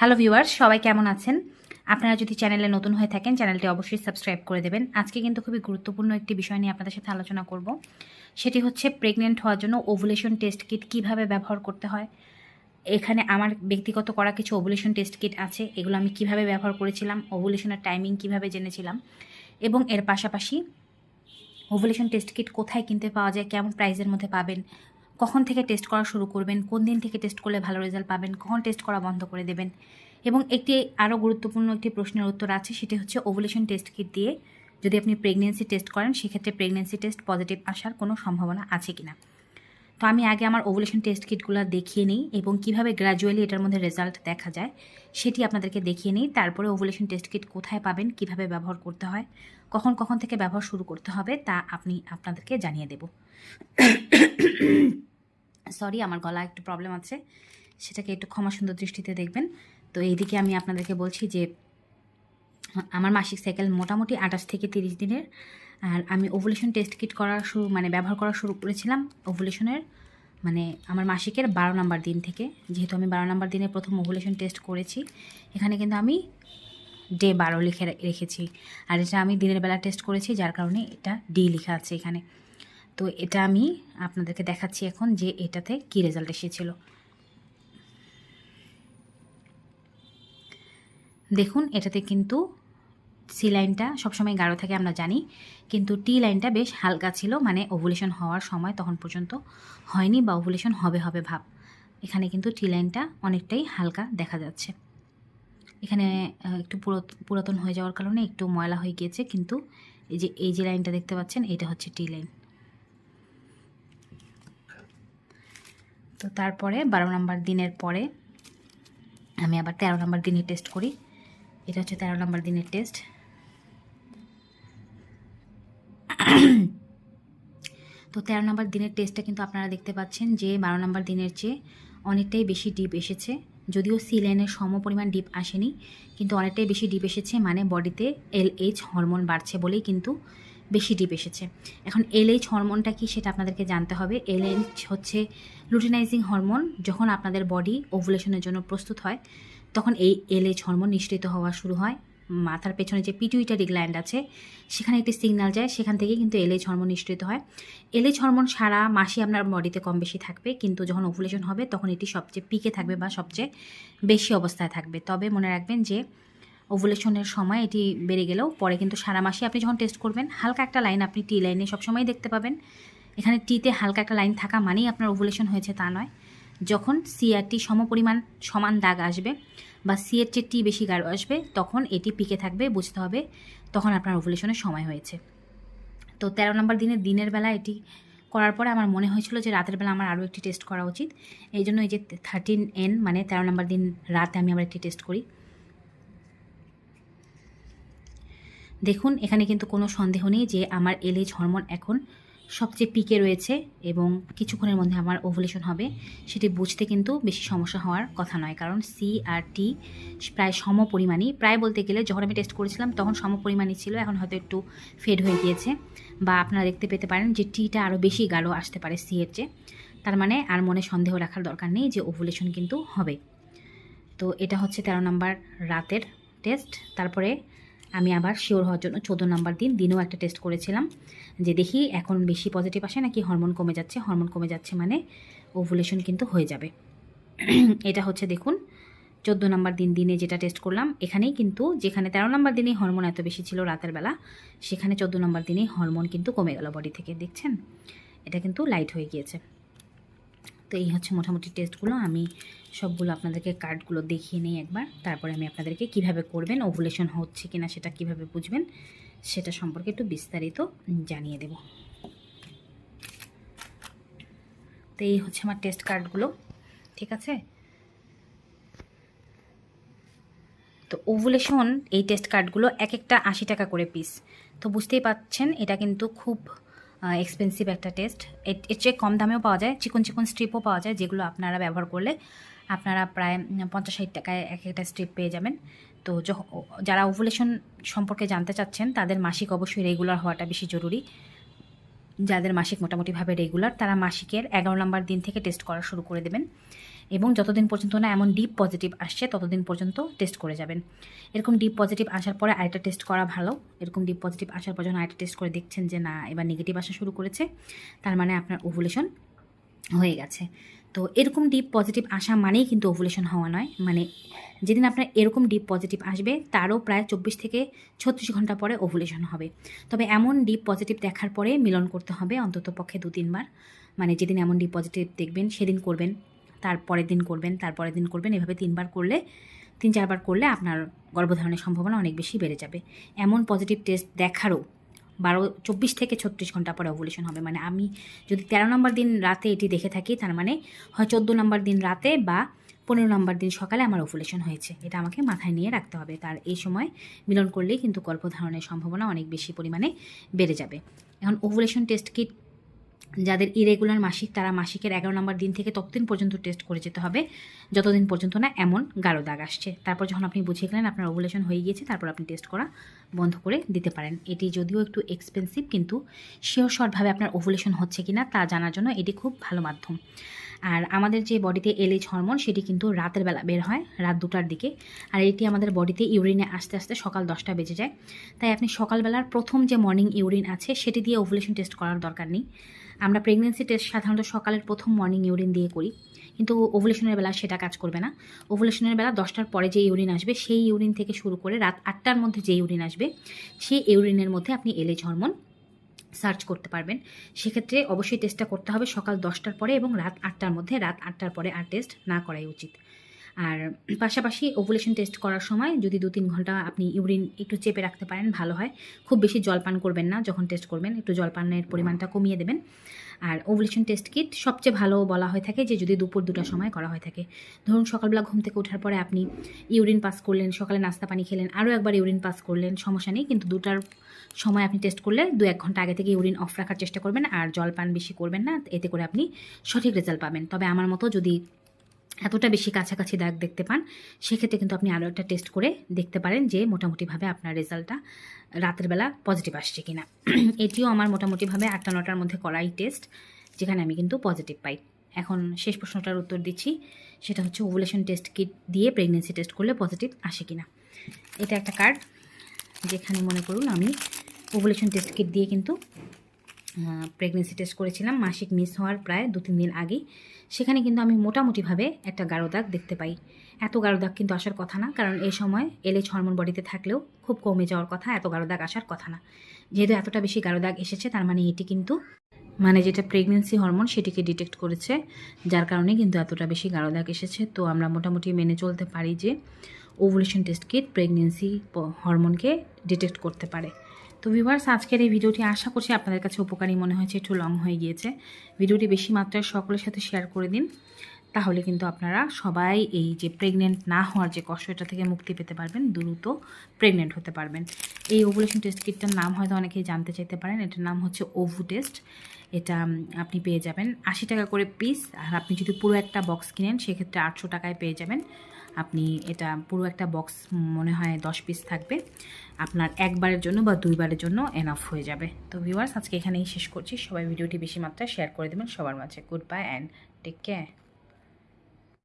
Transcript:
Hello viewers, সবাই কেমন আছেন? আপনারা যদি চ্যানেলে নতুন হয়ে থাকেন চ্যানেলটি অবশ্যই সাবস্ক্রাইব করে দেবেন। আজকে কিন্তু খুবই গুরুত্বপূর্ণ একটি বিষয় নিয়ে আপনাদের সাথে আলোচনা করব। সেটি হচ্ছে প্রেগনেন্ট হওয়ার জন্য ওভুলেশন টেস্ট কিট কীভাবে ব্যবহার করতে হয়। এখানে আমার ব্যক্তিগত করা কিছু ওভুলেশন টেস্ট কিট আছে, এগুলো আমি কিভাবে ব্যবহার করেছিলাম, ওভুলেশনের টাইমিং কিভাবে জেনেছিলাম, এবং এর পাশাপাশি ওভুলেশন টেস্ট কিট কোথায় কিনতে পাওয়া যায়, কেমন প্রাইসের মধ্যে পাবেন, কখন থেকে টেস্ট করা শুরু করবেন, কোন দিন থেকে টেস্ট করলে ভালো রেজাল্ট পাবেন, কখন টেস্ট করা বন্ধ করে দেবেন। এবং একটি আরও গুরুত্বপূর্ণ একটি প্রশ্নের উত্তর আছে, সেটি হচ্ছে ওভুলেশন টেস্ট কিট দিয়ে যদি আপনি প্রেগনেন্সি টেস্ট করেন সেক্ষেত্রে প্রেগনেন্সি টেস্ট পজিটিভ আসার কোনো সম্ভাবনা আছে কিনা। তো আমি আগে আমার ওভুলেশন টেস্ট কিটগুলো দেখিয়ে নিই এবং কিভাবে গ্র্যাজুয়ালি এটার মধ্যে রেজাল্ট দেখা যায় সেটি আপনাদেরকে দেখিয়ে নিই। তারপরে ওভুলেশন টেস্ট কিট কোথায় পাবেন, কিভাবে ব্যবহার করতে হয়, কখন কখন থেকে ব্যবহার শুরু করতে হবে তা আপনাদেরকে জানিয়ে দেব। সরি, আমার গলা একটু প্রবলেম আছে, সেটাকে একটু ক্ষমা সুন্দর দৃষ্টিতে দেখবেন। তো এইদিকে আমি আপনাদেরকে বলছি যে আমার মাসিক সাইকেল মোটামুটি 28 থেকে 30 দিনের। আর আমি ওভুলেশন টেস্ট কিট ব্যবহার করা শুরু করেছিলাম ওভুলেশনের আমার মাসিকের 12 নম্বর দিন থেকে। যেহেতু আমি 12 নম্বর দিনে প্রথম ওভুলেশন টেস্ট করেছি, এখানে কিন্তু আমি ডে 12 লিখে রেখেছি। আর এটা আমি দিনের বেলা টেস্ট করেছি, যার কারণে এটা ডি লেখা আছে এখানে। তো এটা আমি আপনাদেরকে দেখাচ্ছি এখন যে এটাতে কী রেজাল্ট এসেছিল। দেখুন, এটাতে কিন্তু সি লাইনটা সবসময় গাঢ় থাকে আমরা জানি, কিন্তু টি লাইনটা বেশ হালকা ছিল, মানে ওভুলেশন হওয়ার সময় তখন পর্যন্ত হয়নি বা ওভুলেশন হবে হবে ভাব। এখানে কিন্তু টি লাইনটা অনেকটাই হালকা দেখা যাচ্ছে। এখানে একটু পুরাতন হয়ে যাওয়ার কারণে একটু ময়লা হয়ে গিয়েছে, কিন্তু এই যে লাইনটা দেখতে পাচ্ছেন এটা হচ্ছে টি লাইন। তো তারপরে 12 নম্বর দিনের পরে আমি আবার 13 নম্বর দিনে টেস্ট করি। এটা হচ্ছে 13 নম্বর দিনের টেস্ট। তো 13 নম্বর দিনের টেস্টটা কিন্তু আপনারা দেখতে পাচ্ছেন যে 12 নম্বর দিনের চেয়ে অনেকটাই বেশি ডিপ এসেছে। যদিও সি লাইনের সম পরিমাণ ডিপ আসেনি, কিন্তু অনেকটাই বেশি ডিপ এসেছে, মানে বডিতে LH হরমোন বাড়ছে বলেই কিন্তু বেশি ডিপ এসেছে। এখন LH হরমোনটা কি সেটা আপনাদেরকে জানতে হবে। LH হচ্ছে লুটিনাইজিং হরমোন। যখন আপনাদের বডি ওভুলেশনের জন্য প্রস্তুত হয় তখন এই LH হরমোন নিঃসৃত হওয়া শুরু হয়। মাথার পেছনে যে পিটুইটারি গ্ল্যান্ড আছে সেখানে একটি সিগন্যাল যায়, সেখান থেকে কিন্তু LH হরমোন নিঃসৃত হয়। LH হরমোন সারা মাসই আপনার বডিতে কম বেশি থাকবে, কিন্তু যখন ওভুলেশন হবে তখন এটি সবচেয়ে পিকে থাকবে বা সবচেয়ে বেশি অবস্থায় থাকবে। তবে মনে রাখবেন যে ওভুলেশনের সময় এটি বেড়ে গেলেও পরে কিন্তু সারা মাসে আপনি যখন টেস্ট করবেন হালকা একটা লাইন আপনি টি লাইনে সবসময় দেখতে পাবেন। এখানে টিতে হালকা একটা লাইন থাকা মানেই আপনার ওভুলেশন হয়েছে তা নয়। যখন সি আর টি সমান দাগ আসবে বা সি এর চেয়ে টি বেশি গাঢ় আসবে তখন এটি পিকে থাকবে, বুঝতে হবে তখন আপনার ওভুলেশনের সময় হয়েছে। তো 13 নম্বর দিনের বেলা এটি করার পরে আমার মনে হয়েছিল যে রাতের বেলা আমার আরও একটি টেস্ট করা উচিত। এই জন্য এই যে 13N মানে 13 নম্বর দিন রাতে আমি আবার একটি টেস্ট করি। দেখুন, এখানে কিন্তু কোনো সন্দেহ নেই যে আমার LH হরমোন এখন সবচেয়ে পিকে রয়েছে এবং কিছুক্ষণের মধ্যে আমার ওভুলেশন হবে। সেটি বুঝতে কিন্তু বেশি সমস্যা হওয়ার কথা নয়, কারণ সি আর টি প্রায় সমপরিমাণই। প্রায় বলতে গেলে যখন আমি টেস্ট করেছিলাম তখন সমপরিমাণই ছিল, এখন হয়তো একটু ফেড হয়ে গিয়েছে, বা আপনারা দেখতে পেতে পারেন যে টিটা আরও বেশি গাঢ় আসতে পারে সি এর চেয়ে। তার মানে আর মনে সন্দেহ রাখার দরকার নেই যে ওভুলেশন কিন্তু হবে। তো এটা হচ্ছে 13 নম্বর রাতের টেস্ট। তারপরে আমি আবার শিওর হওয়ার জন্য 14 নম্বর দিনেও একটা টেস্ট করেছিলাম, যে দেখি এখন বেশি পজিটিভ আসে নাকি হরমোন কমে যাচ্ছে। হরমোন কমে যাচ্ছে মানে ওভুলেশন কিন্তু হয়ে যাবে। এটা হচ্ছে দেখুন 14 নম্বর দিনে যেটা টেস্ট করলাম, এখানেই কিন্তু যেখানে 13 নম্বর দিনেই হরমোন এত বেশি ছিল রাতের বেলা, সেখানে 14 নম্বর দিনেই হরমোন কিন্তু কমে গেল বডি থেকে। দেখছেন, এটা কিন্তু লাইট হয়ে গিয়েছে। তো এই হচ্ছে মোটামুটি টেস্টগুলো। আমি সবগুলো আপনাদেরকে কার্ডগুলো দেখিয়ে নিই একবার, তারপরে আমি আপনাদেরকে কিভাবে করবেন, ওভুলেশন হচ্ছে কিনা সেটা কিভাবে বুঝবেন সেটা সম্পর্কে একটু বিস্তারিত জানিয়ে দেব। তো এই হচ্ছে আমার টেস্ট কার্ডগুলো, ঠিক আছে। তো ওভুলেশন এই টেস্ট কার্ডগুলো এক একটা 80 টাকা করে পিস। তো বুঝতেই পাচ্ছেন এটা কিন্তু খুব এক্সপেন্সিভ একটা টেস্ট। এর চেয়ে কম দামেও পাওয়া যায়, চিকন স্ট্রিপও পাওয়া যায়, যেগুলো আপনারা ব্যবহার করলে আপনারা প্রায় 50-60 টাকায় এক একটা স্ট্রিপ পেয়ে যাবেন। তো যারা ওভুলেশন সম্পর্কে জানতে চাচ্ছেন তাদের মাসিক অবশ্যই রেগুলার হওয়াটা বেশি জরুরি। যাদের মাসিক মোটামুটিভাবে রেগুলার তারা মাসিকের 11 নম্বর দিন থেকে টেস্ট করা শুরু করে দেবেন। এবং যতদিন পর্যন্ত না এমন ডিপ পজিটিভ আসছে ততদিন পর্যন্ত টেস্ট করে যাবেন। এরকম ডিপ পজিটিভ আসার পরে আরেকটা টেস্ট করা ভালো। এরকম ডিপ পজিটিভ আসার পর যখন আরেকটা টেস্ট করে দেখছেন যে না এবার নেগেটিভ আসা শুরু করেছে, তার মানে আপনার ওভুলেশন হয়ে গেছে। তো এরকম ডিপ পজিটিভ আসা মানেই কিন্তু ওভুলেশন হওয়া নয়, মানে যেদিন আপনার এরকম ডিপ পজিটিভ আসবে তারও প্রায় 24 থেকে 36 ঘন্টা পরে ওভুলেশন হবে। তবে এমন ডিপ পজিটিভ দেখার পরে মিলন করতে হবে অন্তত পক্ষে 2-3 বার। মানে যেদিন এমন ডিপ পজিটিভ দেখবেন সেদিন করবেন, তারপরের দিন করবেন, তারপরের দিন করবেন, এভাবে 3 বার করলে 3-4 বার করলে আপনার গর্ভধারণের সম্ভাবনা অনেক বেশি বেড়ে যাবে। এমন পজিটিভ টেস্ট দেখারও 24 থেকে 36 ঘন্টা পরে ওভুলেশন হবে। মানে আমি যদি 13 নম্বর দিন রাতে এটি দেখে থাকি, তার মানে হয় 14 নম্বর দিন রাতে বা 15 নম্বর দিন সকালে আমার ওভুলেশন হয়েছে। এটা আমাকে মাথায় নিয়ে রাখতে হবে। তার এই সময় মিলন করলেই কিন্তু গর্ভধারণের সম্ভাবনা অনেক বেশি পরিমাণে বেড়ে যাবে। এখন ওভুলেশন টেস্ট কিট যাদের ইরেগুলার মাসিক, তারা মাসিকের 11 নম্বর দিন থেকে ততদিন পর্যন্ত টেস্ট করে যেতে হবে যতদিন পর্যন্ত না এমন গাঢ় দাগ আসছে। তারপর যখন আপনি বুঝে গেলেন আপনার ওভুলেশন হয়ে গিয়েছে, তারপর আপনি টেস্ট করা বন্ধ করে দিতে পারেন। এটি যদিও একটু এক্সপেন্সিভ, কিন্তু শিওরভাবে আপনার ওভুলেশন হচ্ছে কিনা তা জানার জন্য এটি খুব ভালো মাধ্যম। আর আমাদের যে বডিতে এলএইচ হরমোন সেটি কিন্তু রাতের বেলা বের হয়, রাত 2টার দিকে। আর এটি আমাদের বডিতে ইউরিনে আস্তে আস্তে সকাল 10টা বেজে যায়। তাই আপনি সকালবেলার প্রথম যে মর্নিং ইউরিন আছে সেটি দিয়ে ওভুলেশন টেস্ট করার দরকার নেই। আমরা প্রেগনেন্সি টেস্ট সাধারণত সকালের প্রথম মর্নিং ইউরিন দিয়ে করি, কিন্তু ওভুলেশনের বেলা সেটা কাজ করবে না। ওভুলেশনের বেলা 10টার পরে যে ইউরিন আসবে সেই ইউরিন থেকে শুরু করে রাত 8টার মধ্যে যে ইউরিন আসবে সেই ইউরিনের মধ্যে আপনি এলএইচ হরমোন সার্চ করতে পারবেন। সেক্ষেত্রে অবশ্যই টেস্টটা করতে হবে সকাল 10টার পরে এবং রাত 8টার মধ্যে। রাত 8টার পরে আর টেস্ট না করাই উচিত। আর পাশাপাশি ওভুলেশন টেস্ট করার সময় যদি 2-3 ঘন্টা আপনি ইউরিন একটু চেপে রাখতে পারেন ভালো হয়। খুব বেশি জলপান করবেন না, যখন টেস্ট করবেন একটু জলপানের পরিমাণটা কমিয়ে দেবেন। আর ওভুলেশন টেস্ট কিট সবচেয়ে ভালো বলা হয়ে থাকে যে যদি দুপুর 2টার সময় করা হয়ে থাকে। ধরুন সকালবেলা ঘুম থেকে ওঠার পরে আপনি ইউরিন পাস করলেন, সকালে নাস্তা পানি খেলেন, আরও একবার ইউরিন পাস করলেন, সমস্যা নেই, কিন্তু 2টার সময় আপনি টেস্ট করলে 2-1 ঘন্টা আগে থেকে ইউরিন অফ রাখার চেষ্টা করবেন। আর জলপান বেশি করবেন না, এতে করে আপনি সঠিক রেজাল্ট পাবেন। তবে আমার মতো যদি এতটা বেশি কাছাকাছি দাগ দেখতে পান, সেক্ষেত্রে কিন্তু আপনি আরও একটা টেস্ট করে দেখতে পারেন যে মোটামুটিভাবে আপনার রেজাল্টটা রাতের বেলা পজিটিভ আসছে কিনা। এটিও আমার মোটামুটিভাবে 8টা-9টার মধ্যে করাই টেস্ট, যেখানে আমি কিন্তু পজিটিভ পাই। এখন শেষ প্রশ্নটার উত্তর দিচ্ছি, সেটা হচ্ছে ওভুলেশন টেস্ট কিট দিয়ে প্রেগনেন্সি টেস্ট করলে পজিটিভ আসে কিনা। এটা একটা কার্ড, যেখানে মনে করুন আমি ওভুলেশন টেস্ট কিট দিয়ে কিন্তু প্রেগনেন্সি টেস্ট করেছিলাম মাসিক মিস হওয়ার প্রায় 2-3 দিন আগেই। সেখানে কিন্তু আমি মোটামুটিভাবে একটা গাঢ় দাগ দেখতে পাই। এত গাঢ় দাগ কিন্তু আসার কথা না, কারণ এই সময় এলএইচ হরমোন বডিতে থাকলেও খুব কমে যাওয়ার কথা, এত গাঢ় দাগ আসার কথা না। যেহেতু এতটা বেশি গাঢ় দাগ এসেছে, তার মানে এটি কিন্তু যেটা প্রেগনেন্সি হরমোন সেটিকে ডিটেক্ট করেছে, যার কারণে কিন্তু এতটা বেশি গাঢ় দাগ এসেছে। তো আমরা মোটামুটি মেনে চলতে পারি যে ওভুলেশন টেস্ট কিট প্রেগনেন্সি হরমোনকে ডিটেক্ট করতে পারে। তো ভিউয়ার্স, আজকের এই ভিডিওটি আশা করছি আপনাদের কাছে উপকারী মনে হয়েছে। একটু লং হয়ে গিয়েছে, ভিডিওটি বেশি মাত্রায় সকলের সাথে শেয়ার করে দিন, তাহলে কিন্তু আপনারা সবাই এই যে প্রেগনেন্ট না হওয়ার যে কষ্ট, এটা থেকে মুক্তি পেতে পারবেন, দ্রুত প্রেগনেন্ট হতে পারবেন। এই ওভুলেশন টেস্ট কিটটার নাম হয়তো অনেকেই জানতে চাইতে পারেন, এটার নাম হচ্ছে ওভু টেস্ট। এটা আপনি পেয়ে যাবেন 80 টাকা করে পিস, আর আপনি যদি পুরো একটা বক্স কিনেন সেক্ষেত্রে 800 টাকায় পেয়ে যাবেন। আপনি এটা পুরো একটা বক্স মনে হয় 10 পিস থাকবে, আপনার একবারের জন্য বা 2 বারের জন্য এনাফ হয়ে যাবে। তো ভিউয়ার্স, আজকে এখানেই শেষ করছি। সবাই ভিডিওটি বেশি মাত্রায় শেয়ার করে দেবেন সবার মাঝে। Good bye and take care.